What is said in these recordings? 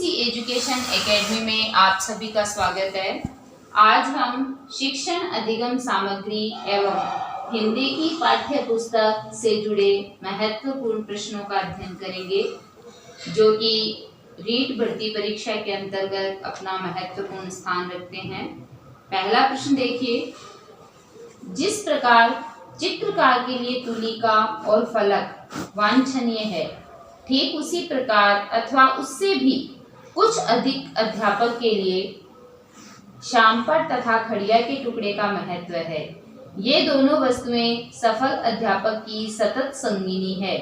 Education academy में आप सभी का स्वागत है। आज हम शिक्षण अधिगम सामग्री एवं हिंदी की पाठ्य पुस्तक से जुड़े महत्वपूर्ण प्रश्नों का अध्ययन करेंगे, जो कि रीट भर्ती परीक्षा के अंतर्गत अपना महत्वपूर्ण स्थान रखते हैं। पहला प्रश्न देखिए, जिस प्रकार चित्रकार के लिए तुलिका और फलक वांछनीय है, ठीक उसी प्रकार अथवा उससे भी कुछ अधिक अध्यापक के लिए शामपट तथा खड़िया के टुकड़े का महत्व है। ये दोनों वस्तुएं सफल अध्यापक की सतत संगिनी है।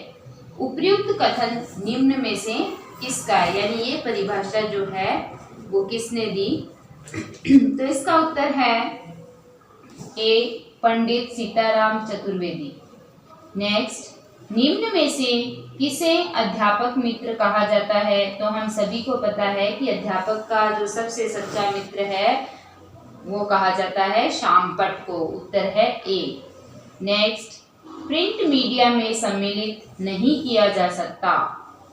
उपर्युक्त कथन निम्न में से किसका, यानी ये परिभाषा जो है वो किसने दी? तो इसका उत्तर है ए, पंडित सीताराम चतुर्वेदी। नेक्स्ट, निम्न में से किसे अध्यापक मित्र कहा जाता है? तो हम सभी को पता है कि अध्यापक का जो सबसे सच्चा मित्र है वो कहा जाता है शामपट को। उत्तर है ए। नेक्स्ट, प्रिंट मीडिया में सम्मिलित नहीं किया जा सकता।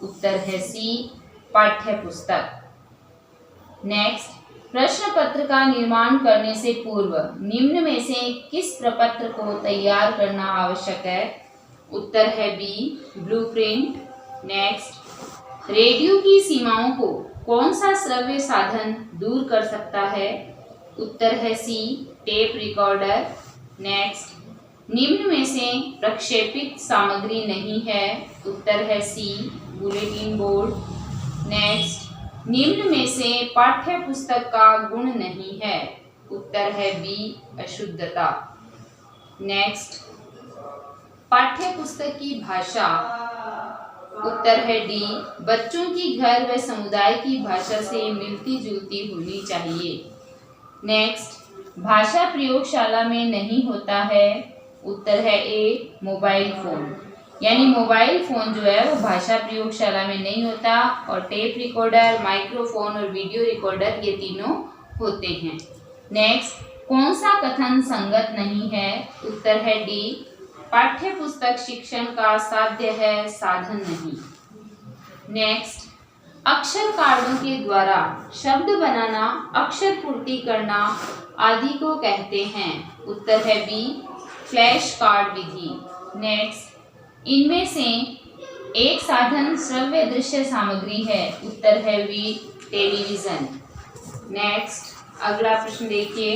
उत्तर है सी, पाठ्य पुस्तक। नेक्स्ट, प्रश्न पत्र का निर्माण करने से पूर्व निम्न में से किस प्रपत्र को तैयार करना आवश्यक है? उत्तर है बी, ब्लूप्रिंट। नेक्स्ट, रेडियो की सीमाओं को कौन सा श्रव्य साधन दूर कर सकता है? उत्तर है सी, टेप रिकॉर्डर। नेक्स्ट, निम्न में से प्रक्षेपित सामग्री नहीं है। उत्तर है सी, बुलेटिन बोर्ड। नेक्स्ट, निम्न में से पाठ्य पुस्तक का गुण नहीं है। उत्तर है बी, अशुद्धता। नेक्स्ट, पाठ्य पुस्तक की भाषा। उत्तर है डी, बच्चों की घर व समुदाय की भाषा से मिलती जुलती होनी चाहिए। नेक्स्ट, भाषा प्रयोगशाला में नहीं होता है। उत्तर है ए, मोबाइल फोन। यानी मोबाइल फोन जो है वो भाषा प्रयोगशाला में नहीं होता, और टेप रिकॉर्डर, माइक्रोफोन और वीडियो रिकॉर्डर ये तीनों होते हैं। नेक्स्ट, कौन सा कथन संगत नहीं है? उत्तर है डी, पाठ्य पुस्तक शिक्षण का साध्य है, साधन नहीं। नेक्स्ट, अक्षर कार्डों के द्वारा शब्द बनाना, अक्षर पूर्ति करना आदि को कहते हैं। उत्तर है बी, फ्लैश कार्ड विधि। नेक्स्ट, इनमें से एक साधन श्रव्य दृश्य सामग्री है। उत्तर है बी, टेलीविजन। नेक्स्ट, अगला प्रश्न देखिए,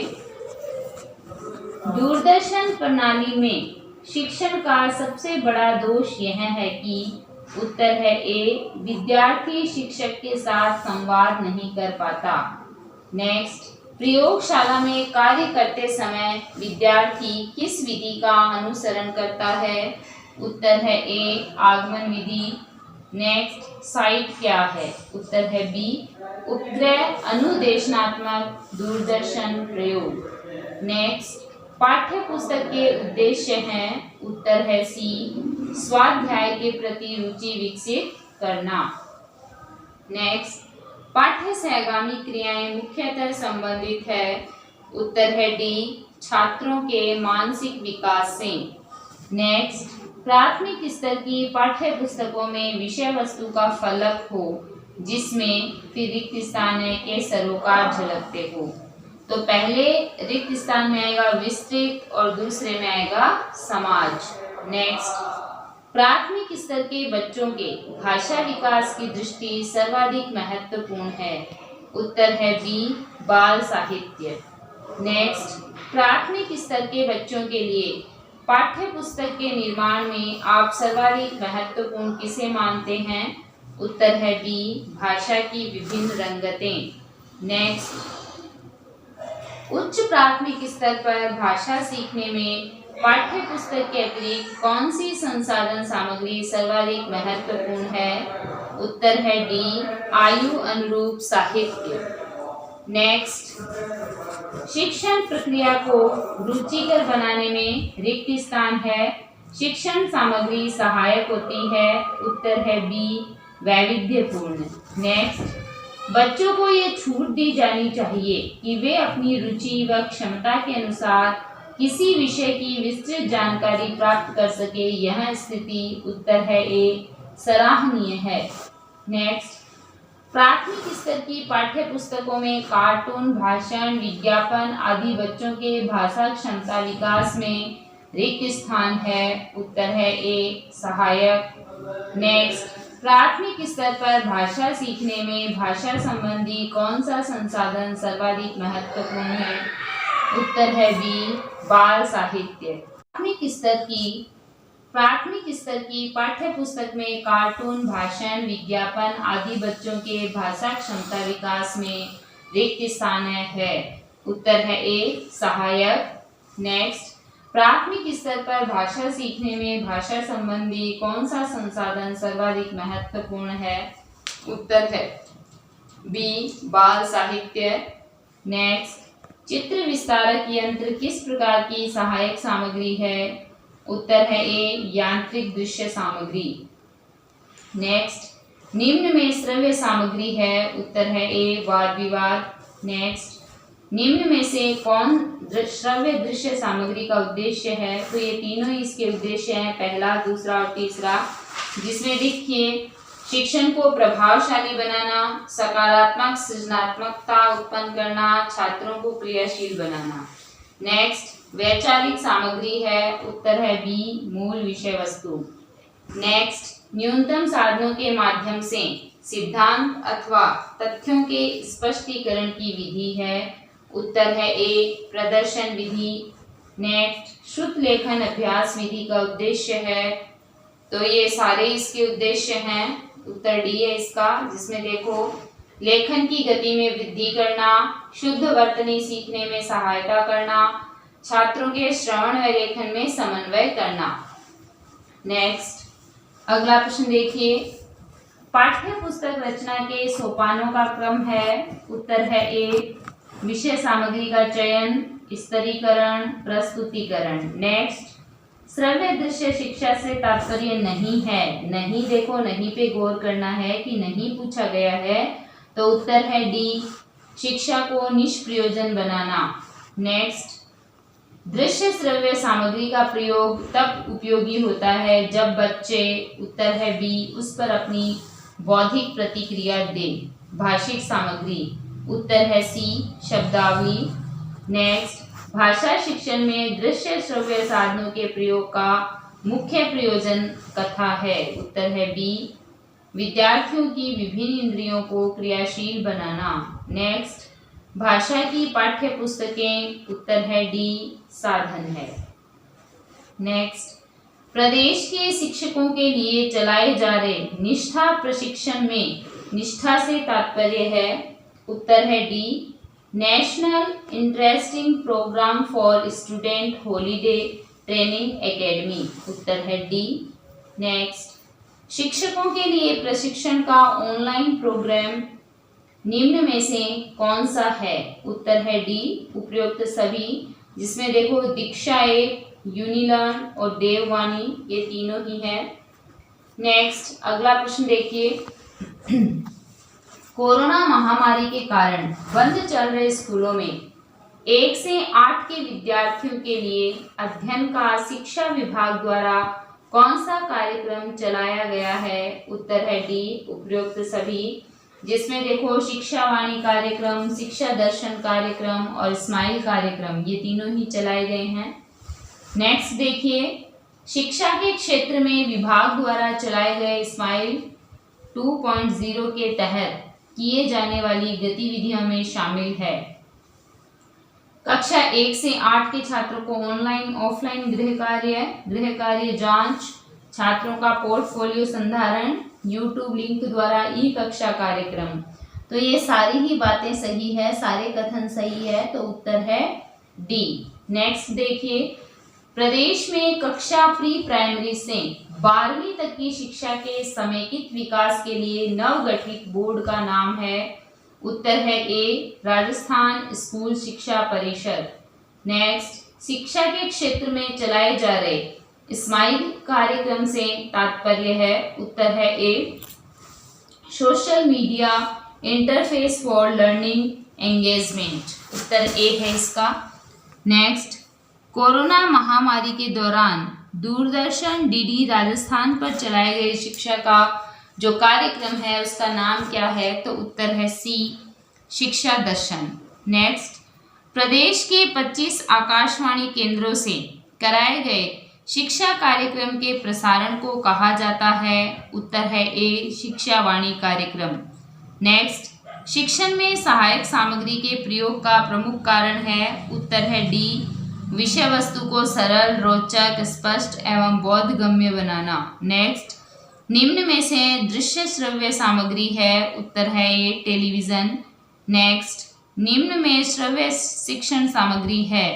दूरदर्शन प्रणाली में शिक्षण का सबसे बड़ा दोष यह है कि? उत्तर है ए, विद्यार्थी शिक्षक के साथ संवाद नहीं कर पाता। नेक्स्ट, प्रयोगशाला में कार्य करते समय विद्यार्थी किस विधि का अनुसरण करता है? उत्तर है ए, आगमन विधि। नेक्स्ट, साइट क्या है? उत्तर है बी, उपग्रह अनुदेशनात्मक दूरदर्शन प्रयोग। नेक्स्ट, पाठ्य पुस्तक के उद्देश्य हैं। उत्तर है सी, स्वाध्याय के प्रति रुचि विकसित करना। नेक्स्ट, पाठ्य सहगामी क्रियाएं मुख्यतः संबंधित है। उत्तर है डी, छात्रों के मानसिक विकास से। नेक्स्ट, प्राथमिक स्तर की पाठ्य पुस्तकों में विषय वस्तु का फलक हो, जिसमें फिर रिक्त स्थान के सरोकार झलकते हो। तो पहले रिक्त स्थान में आएगा विस्तृत और दूसरे में आएगा समाज। नेक्स्ट, प्राथमिक स्तर के बच्चों के भाषा विकास की दृष्टि सर्वाधिक महत्वपूर्ण है। उत्तर है बी, बाल साहित्य। नेक्स्ट, प्राथमिक स्तर के बच्चों के लिए पाठ्य पुस्तक के निर्माण में आप सर्वाधिक महत्वपूर्ण किसे मानते हैं? उत्तर है बी, भाषा की विभिन्न रंगतें। नेक्स्ट, उच्च प्राथमिक स्तर पर भाषा सीखने में पाठ्य पुस्तक के अतिरिक्त कौन सी संसाधन सामग्री सर्वाधिक महत्वपूर्ण है? उत्तर है डी, आयु अनुरूप साहित्य। नेक्स्ट, शिक्षण प्रक्रिया को रुचिकर बनाने में रिक्त स्थान है, शिक्षण सामग्री सहायक होती है। उत्तर है बी, वैविध्यपूर्ण। नेक्स्ट, बच्चों को ये छूट दी जानी चाहिए कि वे अपनी रुचि व क्षमता के अनुसार किसी विषय की विस्तृत जानकारी प्राप्त कर सके। यह स्थिति उत्तर है ए, सराहनीय है। नेक्स्ट, प्राथमिक स्तर की पाठ्य पुस्तकों में कार्टून, भाषण, विज्ञापन आदि बच्चों के भाषा क्षमता विकास में रिक्त स्थान है। उत्तर है ए सहायक। नेक्स्ट, प्राथमिक स्तर पर भाषा सीखने में भाषा संबंधी कौन सा संसाधन सर्वाधिक महत्वपूर्ण है? उत्तर है बी बाल साहित्य। प्राथमिक स्तर की पाठ्य पुस्तक में कार्टून, भाषण, विज्ञापन आदि बच्चों के भाषा क्षमता विकास में रिक्त स्थान है। उत्तर है ए सहायक। नेक्स्ट, प्राथमिक स्तर पर भाषा सीखने में भाषा संबंधी कौन सा संसाधन सर्वाधिक महत्वपूर्ण है? उत्तर है बी बाल साहित्य। नेक्स्ट, चित्र विस्तारक यंत्र किस प्रकार की सहायक सामग्री है? उत्तर है ए यांत्रिक दृश्य सामग्री। नेक्स्ट, निम्न में श्रव्य सामग्री है। उत्तर है ए वाद विवाद। नेक्स्ट, निम्न में से कौन श्रव्य दृश्य सामग्री का उद्देश्य है? तो ये तीनों ही इसके उद्देश्य हैं, पहला, दूसरा और तीसरा, जिसमें देखिए शिक्षण को प्रभावशाली बनाना, सकारात्मक सृजनात्मकता उत्पन्न करना, छात्रों को क्रियाशील बनाना। नेक्स्ट, वैचारिक सामग्री है। उत्तर है बी मूल विषय वस्तु। नेक्स्ट, न्यूनतम साधनों के माध्यम से सिद्धांत अथवा तथ्यों के स्पष्टीकरण की विधि है। उत्तर है ए प्रदर्शन विधि। नेक्स्ट, श्रुत लेखन अभ्यास विधि का उद्देश्य है। तो ये सारे इसके उद्देश्य हैं। उत्तर डी है इसका, जिसमें देखो लेखन की गति में वृद्धि करना, शुद्ध वर्तनी सीखने में सहायता करना, छात्रों के श्रवण व लेखन में समन्वय करना। नेक्स्ट, अगला प्रश्न देखिए, पाठ्य पुस्तक रचना के सोपानों का क्रम है। उत्तर है ए विषय सामग्री का चयन, स्तरीकरण, प्रस्तुतिकरण। नेक्स्ट, श्रव्य दृश्य शिक्षा से तात्पर्य नहीं है। नहीं, देखो नहीं पे गौर करना है कि नहीं पूछा गया है, तो उत्तर है डी शिक्षा को निष्प्रयोजन बनाना। नेक्स्ट, दृश्य श्रव्य सामग्री का प्रयोग तब उपयोगी होता है जब बच्चे, उत्तर है बी, उस पर अपनी बौद्धिक प्रतिक्रिया दे। भाषिक सामग्री, उत्तर है सी शब्दावली। नेक्स्ट, भाषा शिक्षण में दृश्य श्रव्य साधनों के प्रयोग का मुख्य प्रयोजन कथा है। उत्तर है बी विद्यार्थियों की विभिन्न इंद्रियों को क्रियाशील बनाना। नेक्स्ट, भाषा की पाठ्य पुस्तकें, उत्तर है डी साधन है। नेक्स्ट, प्रदेश के शिक्षकों के लिए चलाए जा रहे निष्ठा प्रशिक्षण में निष्ठा से तात्पर्य है। उत्तर है D national interesting program for student holiday training academy. उत्तर है डी। नेक्स्ट, शिक्षकों के लिए प्रशिक्षण का ऑनलाइन प्रोग्राम निम्न में से कौन सा है? उत्तर है डी उपरोक्त सभी, जिसमें देखो दीक्षा ऐप, यूनिलर्न और देववाणी, ये तीनों ही हैं। नेक्स्ट, अगला प्रश्न देखिए, कोरोना महामारी के कारण बंद चल रहे स्कूलों में 1 से 8 के विद्यार्थियों के लिए अध्ययन का शिक्षा विभाग द्वारा कौन सा कार्यक्रम चलाया गया है? उत्तर है डी उपरोक्त सभी, जिसमें देखो शिक्षावाणी कार्यक्रम, शिक्षा दर्शन कार्यक्रम और स्माइल कार्यक्रम, ये तीनों ही चलाए गए हैं। नेक्स्ट देखिए, शिक्षा के क्षेत्र में विभाग द्वारा चलाए गए स्माइल 2.0 के तहत किए जाने वाली गतिविधियों में शामिल है कक्षा 1 से 8 के छात्रों को ऑनलाइन ऑफलाइन गृह कार्य जांच, छात्रों का पोर्टफोलियो संधारण, यूट्यूब लिंक द्वारा ई कक्षा कार्यक्रम। तो ये सारी ही बातें सही है, सारे कथन सही है, तो उत्तर है डी। नेक्स्ट देखिए, प्रदेश में कक्षा प्री प्राइमरी से 12वीं तक की शिक्षा के समेकित विकास के लिए नवगठित बोर्ड का नाम है। उत्तर है ए राजस्थान स्कूल शिक्षा परिषद। नेक्स्ट, शिक्षा के क्षेत्र में चलाए जा रहे स्माइल कार्यक्रम से तात्पर्य है। उत्तर है A social media interface for learning engagement. उत्तर ए है इसका। नेक्स्ट, कोरोना महामारी के दौरान दूरदर्शन डीडी राजस्थान पर चलाए गए शिक्षा का जो कार्यक्रम है उसका नाम क्या है? तो उत्तर है सी, शिक्षा दर्शन। नेक्स्ट, प्रदेश के 25 आकाशवाणी केंद्रों से कराए गए शिक्षा कार्यक्रम के प्रसारण को कहा जाता है? उत्तर है ए, शिक्षा वाणी कार्यक्रम। नेक्स्ट, शिक्षण में सहायक सामग्री के प्रयोग का प्रमुख कारण है? उत्तर है डी, विषय वस्तु को सरल, रोचक, स्पष्ट एवं बोधगम्य बनाना। नेक्स्ट, निम्न में से दृश्य श्रव्य सामग्री है? उत्तर है ए, टेलीविजन। नेक्स्ट, निम्न में श्रव्य शिक्षण सामग्री है?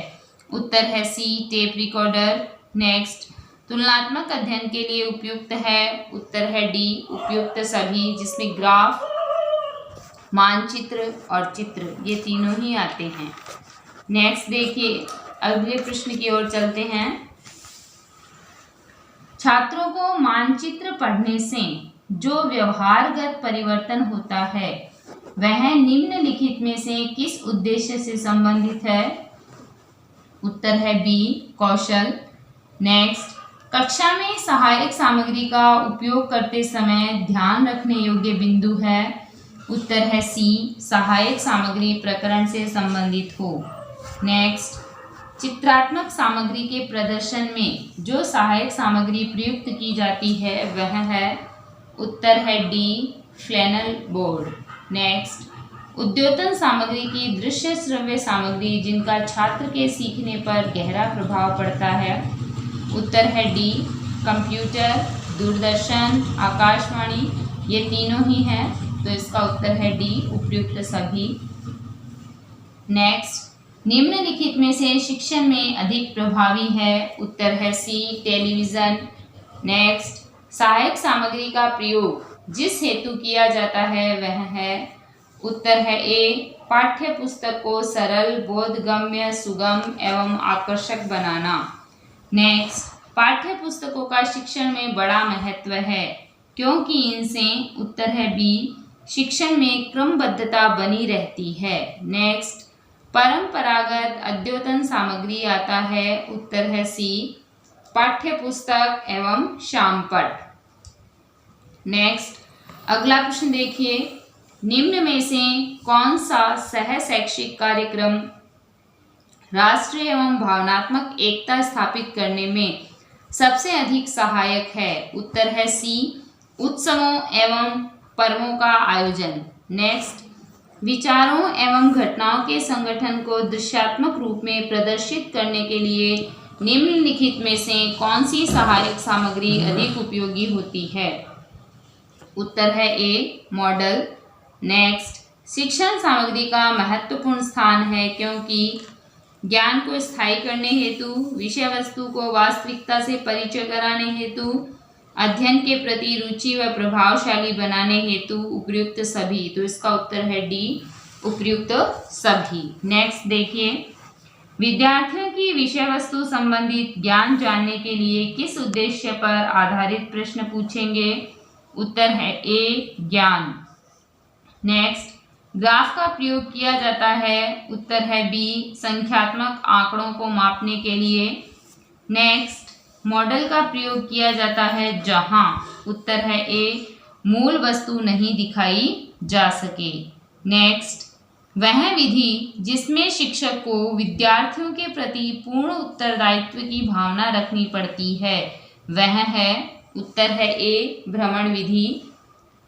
उत्तर है सी, टेप रिकॉर्डर। नेक्स्ट, तुलनात्मक अध्ययन के लिए उपयुक्त है? उत्तर है डी, उपयुक्त सभी, जिसमें ग्राफ, मानचित्र और चित्र ये तीनों ही आते हैं। नेक्स्ट देखिए, अगले प्रश्न की ओर चलते हैं। छात्रों को मानचित्र पढ़ने से जो व्यवहारगत परिवर्तन होता है वह निम्नलिखित में से किस उद्देश्य से संबंधित है? उत्तर है बी, कौशल। नेक्स्ट, कक्षा में सहायक सामग्री का उपयोग करते समय ध्यान रखने योग्य बिंदु है? उत्तर है सी, सहायक सामग्री प्रकरण से संबंधित हो। नेक्स्ट, चित्रात्मक सामग्री के प्रदर्शन में जो सहायक सामग्री प्रयुक्त की जाती है वह है? उत्तर है D, flannel board. Next, Udyotan सामग्री की दृश्य श्रव्य सामग्री जिनका छात्र के सीखने पर गहरा प्रभाव पड़ता है? उत्तर है डी, कंप्यूटर, दूरदर्शन, आकाशवाणी ये तीनों ही हैं, तो इसका उत्तर है डी, उपयुक्त सभी। नेक्स्ट, निम्नलिखित में से शिक्षण में अधिक प्रभावी है? उत्तर है सी, टेलीविजन। नेक्स्ट, सहायक सामग्री का प्रयोग जिस हेतु किया जाता है वह है? उत्तर है ए, पाठ्य पुस्तक को सरल, बोधगम्य, सुगम एवं आकर्षक बनाना। नेक्स्ट, पाठ्य पुस्तकों का शिक्षण में बड़ा महत्व है क्योंकि इनसे, उत्तर है बी, शिक्षण में क्रमबद्धता बनी रहती है। नेक्स्ट, परंपरागत अद्यतन सामग्री आता है? उत्तर है सी, पाठ्य पुस्तक एवं शामपट। नेक्स्ट, अगला प्रश्न देखिए, निम्न में से कौन सा सह शैक्षिक कार्यक्रम राष्ट्रीय एवं भावनात्मक एकता स्थापित करने में सबसे अधिक सहायक है? उत्तर है सी, उत्सवों एवं पर्वों का आयोजन। नेक्स्ट, विचारों एवं घटनाओं के संगठन को दृश्यात्मक रूप में प्रदर्शित करने के लिए निम्नलिखित में से कौन सी सहायक सामग्री अधिक उपयोगी होती है? उत्तर है ए, मॉडल। नेक्स्ट, शिक्षण सामग्री का महत्वपूर्ण स्थान है क्योंकि ज्ञान को स्थायी करने हेतु, विषय वस्तु को वास्तविकता से परिचय कराने हेतु, अध्ययन के प्रति रुचि व प्रभावशाली बनाने हेतु, उपयुक्त सभी, तो इसका उत्तर है डी, उपयुक्त सभी। नेक्स्ट देखिए, विद्यार्थियों की विषय वस्तु संबंधित ज्ञान जानने के लिए किस उद्देश्य पर आधारित प्रश्न पूछेंगे? उत्तर है ए, ज्ञान। नेक्स्ट, ग्राफ का प्रयोग किया जाता है? उत्तर है बी, संख्यात्मक आंकड़ों को मापने के लिए। नेक्स्ट, मॉडल का प्रयोग किया जाता है जहां, उत्तर है ए, मूल वस्तु नहीं दिखाई जा सके। नेक्स्ट, वह विधि जिसमें शिक्षक को विद्यार्थियों के प्रति पूर्ण उत्तरदायित्व की भावना रखनी पड़ती है वह है? उत्तर है ए, भ्रमण विधि।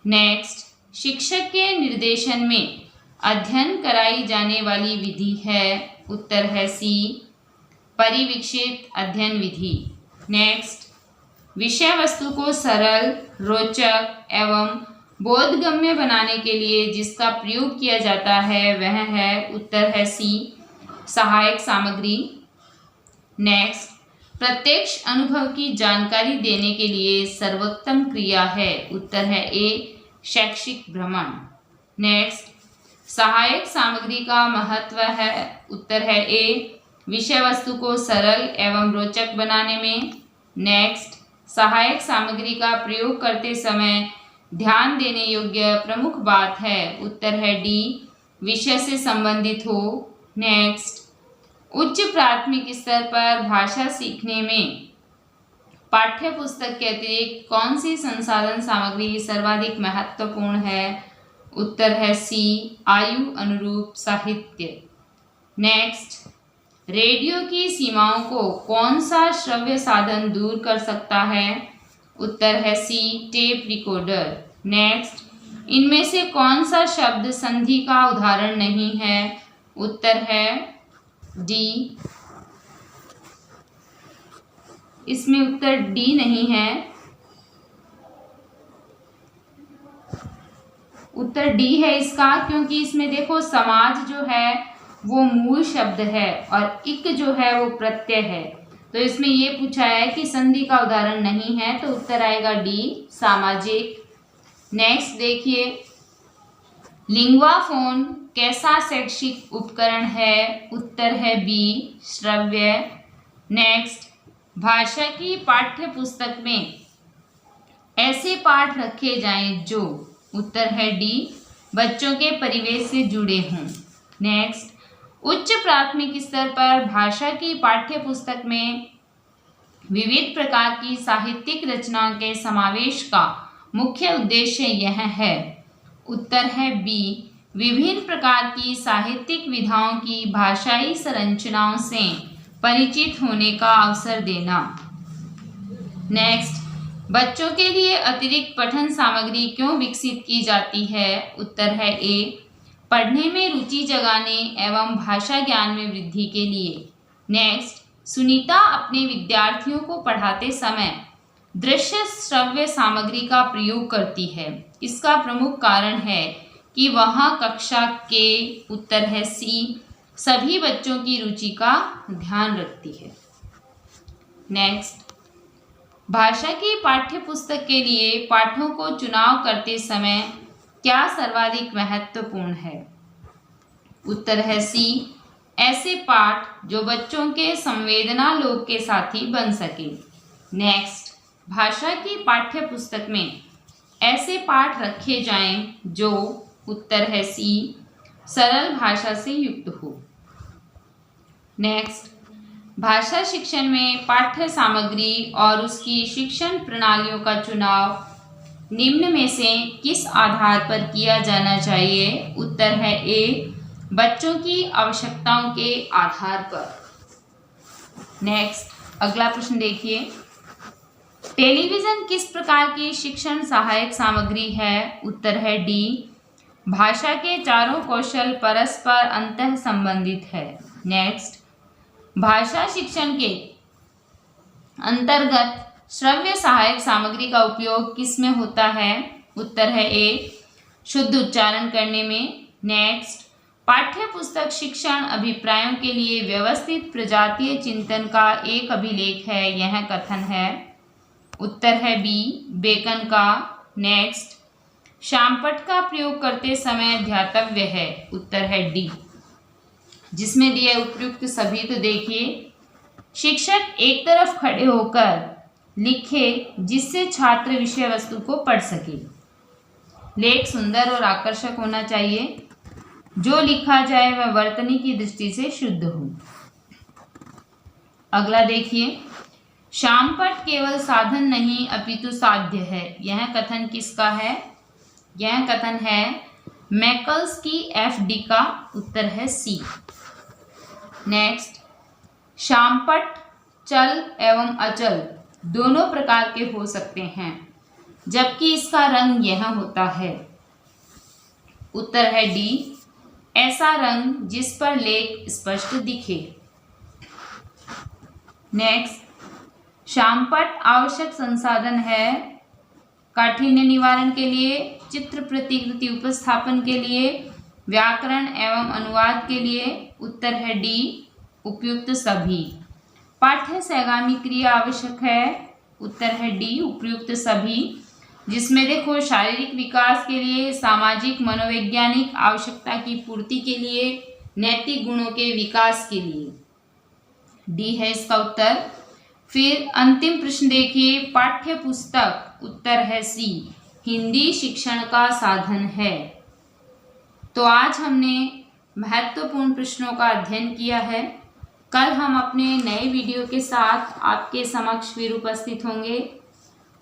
नेक्स्ट, शिक्षक के निर्देशन में अध्ययन कराई जाने वाली विधि है? उत्तर है सी, परिवीक्षित अध्ययन विधि। नेक्स्ट, विषय वस्तु को सरल, रोचक एवं बोधगम्य बनाने के लिए जिसका प्रयोग किया जाता है वह है? उत्तर है सी, सहायक सामग्री। नेक्स्ट, प्रत्यक्ष अनुभव की जानकारी देने के लिए सर्वोत्तम क्रिया है? उत्तर है ए, शैक्षिक भ्रमण। नेक्स्ट, सहायक सामग्री का महत्व है? उत्तर है ए, विषय वस्तु को सरल एवं रोचक बनाने में। नेक्स्ट, सहायक सामग्री का प्रयोग करते समय ध्यान देने योग्य प्रमुख बात है? उत्तर है डी, विषय से संबंधित हो। नेक्स्ट, उच्च प्राथमिक स्तर पर भाषा सीखने में पाठ्य पुस्तक के अतिरिक्त कौन सी संसाधन सामग्री सर्वाधिक महत्वपूर्ण है? उत्तर है सी, आयु अनुरूप साहित्य। नेक्स्ट, रेडियो की सीमाओं को कौन सा श्रव्य साधन दूर कर सकता है? उत्तर है सी, टेप रिकॉर्डर। नेक्स्ट, इनमें से कौन सा शब्द संधि का उदाहरण नहीं है? उत्तर है डी, इसमें उत्तर डी नहीं है, उत्तर डी है इसका, क्योंकि इसमें देखो समाज जो है वो मूल शब्द है और इक जो है वो प्रत्यय है। तो इसमें ये पूछा है कि संधि का उदाहरण नहीं है, तो उत्तर आएगा डी, सामाजिक। नेक्स्ट देखिए, लिंग्वाफोन कैसा शैक्षिक उपकरण है? उत्तर है बी, श्रव्य। नेक्स्ट, भाषा की पाठ्य पुस्तक में ऐसे पाठ रखे जाएं जो, उत्तर है डी, बच्चों के परिवेश से जुड़े हों। नेक्स्ट, उच्च प्राथमिक स्तर पर भाषा की पाठ्य पुस्तक में विविध प्रकार की साहित्यिक रचनाओं के समावेश का मुख्य उद्देश्य यह है। उत्तर है बी, विभिन्न प्रकार की साहित्यिक विधाओं की भाषाई संरचनाओं से परिचित होने का अवसर देना। नेक्स्ट, बच्चों के लिए अतिरिक्त पठन सामग्री क्यों विकसित की जाती है? उत्तर है ए, पढ़ने में रुचि जगाने एवं भाषा ज्ञान में वृद्धि के लिए। नेक्स्ट, सुनीता अपने विद्यार्थियों को पढ़ाते समय दृश्य श्रव्य सामग्री का प्रयोग करती है। इसका प्रमुख कारण है कि वह कक्षा के, उत्तर है सी, सभी बच्चों की रुचि का ध्यान रखती है। नेक्स्ट, भाषा की पाठ्य पुस्तक के लिए पाठों को चुनाव करते समय क्या सर्वाधिक महत्वपूर्ण है? उत्तर है सी, ऐसे पाठ जो बच्चों के संवेदना लोक के साथी बन सके। नेक्स्ट, भाषा की पाठ्य पुस्तक में ऐसे पाठ रखे जाएं जो, उत्तर है सी, सरल भाषा से युक्त हो। नेक्स्ट, भाषा शिक्षण में पाठ्य सामग्री और उसकी शिक्षण प्रणालियों का चुनाव निम्न में से किस आधार पर किया जाना चाहिए? उत्तर है ए, बच्चों की आवश्यकताओं के आधार पर। नेक्स्ट, अगला प्रश्न देखिए, टेलीविज़न किस प्रकार की शिक्षण सहायक सामग्री है? उत्तर है डी, भाषा के चारों कौशल परस्पर अंतः संबंधित है। नेक्स्ट, भाषा शिक्षण के अंतर्गत श्रव्य सहायक सामग्री का उपयोग किस में होता है? उत्तर है ए, शुद्ध उच्चारण करने में। नेक्स्ट, पाठ्य पुस्तक शिक्षण अभिप्रायों के लिए व्यवस्थित प्रजातीय चिंतन का एक अभिलेख है, यह कथन है। उत्तर है बी, बेकन का। नेक्स्ट, शामपट का प्रयोग करते समय ध्यातव्य है। उत्तर है डी, जिसमें दिए उपयुक्त सभी। तो देखिए, शिक्षक एक तरफ खड़े होकर लिखे जिससे छात्र विषय वस्तु को पढ़ सके। लेख सुंदर और आकर्षक होना चाहिए। जो लिखा जाए वह वर्तनी की दृष्टि से शुद्ध हो। अगला देखिए, शामपट केवल साधन नहीं अपितु साध्य है, यह कथन किसका है? यह कथन है मैकल्स की एफ.डी. का। उत्तर है सी। नेक्स्ट, शामपट चल एवं अचल दोनों प्रकार के हो सकते हैं, जबकि इसका रंग यह होता है। उत्तर है डी, ऐसा रंग जिस पर लेख स्पष्ट दिखे। नेक्स्ट, शामपट आवश्यक संसाधन है काठिन्य निवारण के लिए, चित्र प्रतिकृति उपस्थापन के लिए, व्याकरण एवं अनुवाद के लिए। उत्तर है डी, उपयुक्त सभी। पाठ्य सहगामी क्रिया आवश्यक है। उत्तर है डी, उपयुक्त सभी, जिसमें देखो शारीरिक विकास के लिए, सामाजिक मनोवैज्ञानिक आवश्यकता की पूर्ति के लिए, नैतिक गुणों के विकास के लिए। डी है इसका उत्तर। फिर अंतिम प्रश्न देखिए, पाठ्य पुस्तक, उत्तर है सी, हिंदी शिक्षण का साधन है। तो आज हमने महत्वपूर्ण प्रश्नों का अध्ययन किया है। कल हम अपने नए वीडियो के साथ आपके समक्ष फिर उपस्थित होंगे।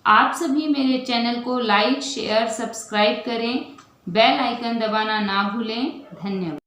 आप सभी मेरे चैनल को लाइक, शेयर, सब्सक्राइब करें, बेल आइकन दबाना ना भूलें। धन्यवाद।